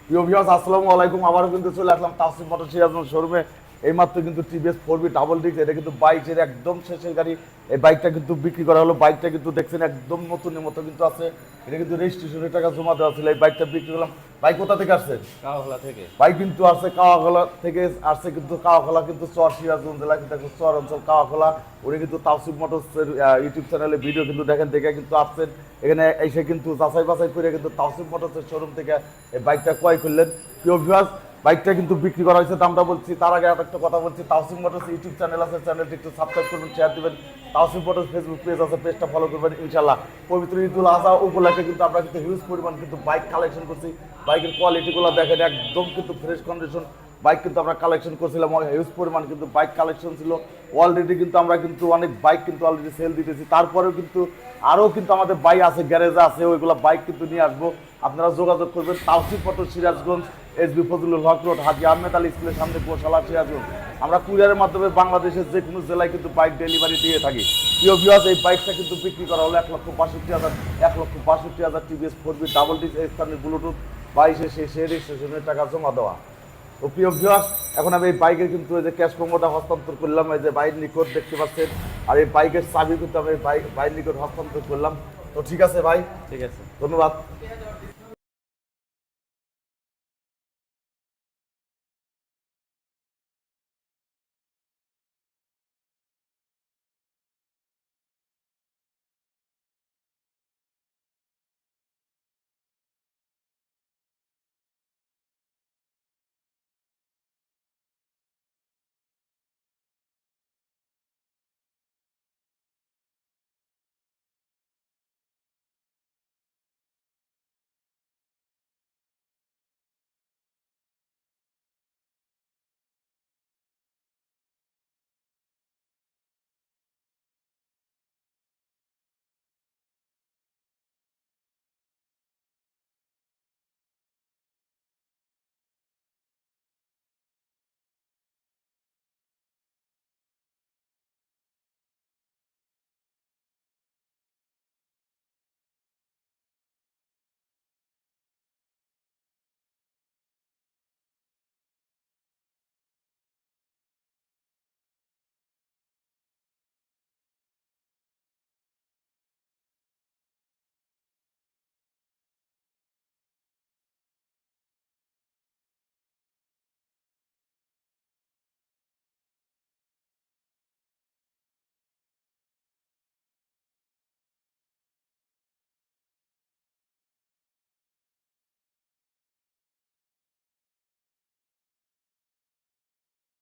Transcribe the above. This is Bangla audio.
প্রিয় ভিউয়ার্স আসসালামু আলাইকুম। আবারও কিন্তু চলে আসলাম তাসিফ মোটর সিরাজগঞ্জ শোরুমে। এইমাত্র কিন্তু টিভিএস 4B ডাবল ডিস্ক, এটা কিন্তু বাইকের একদম শেষের গাড়ি। এই বাইকটা কিন্তু বিক্রি করা হলো। বাইকটা কিন্তু দেখছেন একদম নতুনের মতো কিন্তু আছে। এটা কিন্তু রেজিস্ট্রেশনের টাকা জমা দেওয়া ছিল। এই বাইকটা বিক্রি করলাম। বাইক কোথা থেকে আসছে? কাওয়াখোলা থেকে। বাইক কিন্তু আসছে কাওয়াখোলা থেকে আসছে, কিন্তু কাওয়াখোলা কিন্তু চর সিরাজগঞ্জ জেলা, কিন্তু চর অঞ্চল কাওয়াখোলা। উনি কিন্তু তাওসিফ মোটরসের ইউটিউব চ্যানেলে ভিডিও কিন্তু দেখেন, দেখে কিন্তু আসছেন এখানে এসে কিন্তু যাচাই বাছাই করে কিন্তু তাওসিফ মোটরসের শোরুম থেকে এই বাইকটা ক্রয় করলেন। প্রিয় ভিউয়ার্স, বাইকটা কিন্তু বিক্রি করা হয়েছে, দামটা বলছি। তার আগে একটা কথা বলছি, তাওসিফ মোটরস ইউটিউব চ্যানেল আছে, চ্যানেলটি একটু সাবস্ক্রাইব করবেন, শেয়ার দিবেন। তাওসিফ মোটরস ফেসবুক পেজ আছে, পেজটা ফলো করবেন ইনশাল্লাহ। পবিত্র ঈদুল আজহা উপলক্ষে কিন্তু আমরা কিন্তু হিউজ পরিমাণ কিন্তু বাইক কালেকশন করছি। বাইকের কোয়ালিটিগুলো দেখেন একদম কিন্তু ফ্রেশ কন্ডিশন বাইক কিন্তু আমরা কালেকশন করছিলাম। হিউজ পরিমাণ কিন্তু বাইক কালেকশন ছিল অলরেডি। কিন্তু আমরা কিন্তু অনেক বাইক কিন্তু অলরেডি সেল দিতেছি। তারপরেও কিন্তু আরও কিন্তু আমাদের বাইক আছে, গ্যারেজে আছে, ওইগুলো বাইক কিন্তু নিয়ে আসবো। আপনারা যোগাযোগ করবেন তাওসিফ মোটরস সিরাজগঞ্জ, এসবি ফজলুল হক রোড, হাজী আহমেদ আলী স্কুলের সামনে, গোশালা, সিরাজগঞ্জ। আমরা কুরিয়ারের মাধ্যমে বাংলাদেশের যে কোনো জেলায় কিন্তু বাইক ডেলিভারি দিয়ে থাকি। প্রিয় ভিউয়ার্স, এই বাইকটা কিন্তু বিক্রি করা হলো 1,62,000, 1,62,000 টিভিএস 4B ডাবল ডিস্ক স্থানীয় ব্লুটুথ 22 সে রেজিস্ট্রেশনের টাকা জমা দেওয়া। তো প্রিয় ভিউয়ার্স, এখন আমি এই বাইকের কিন্তু এই যে ক্যাশ প্রোমোটা হস্তান্তর করলাম, এই যে বাইরের নিকট দেখতে পাচ্ছেন। আর এই বাইকের চাবি কিন্তু আমি বাইরের নিকট হস্তান্তর করলাম। তো ঠিক আছে ভাই, ঠিক আছে। ধন্যবাদ।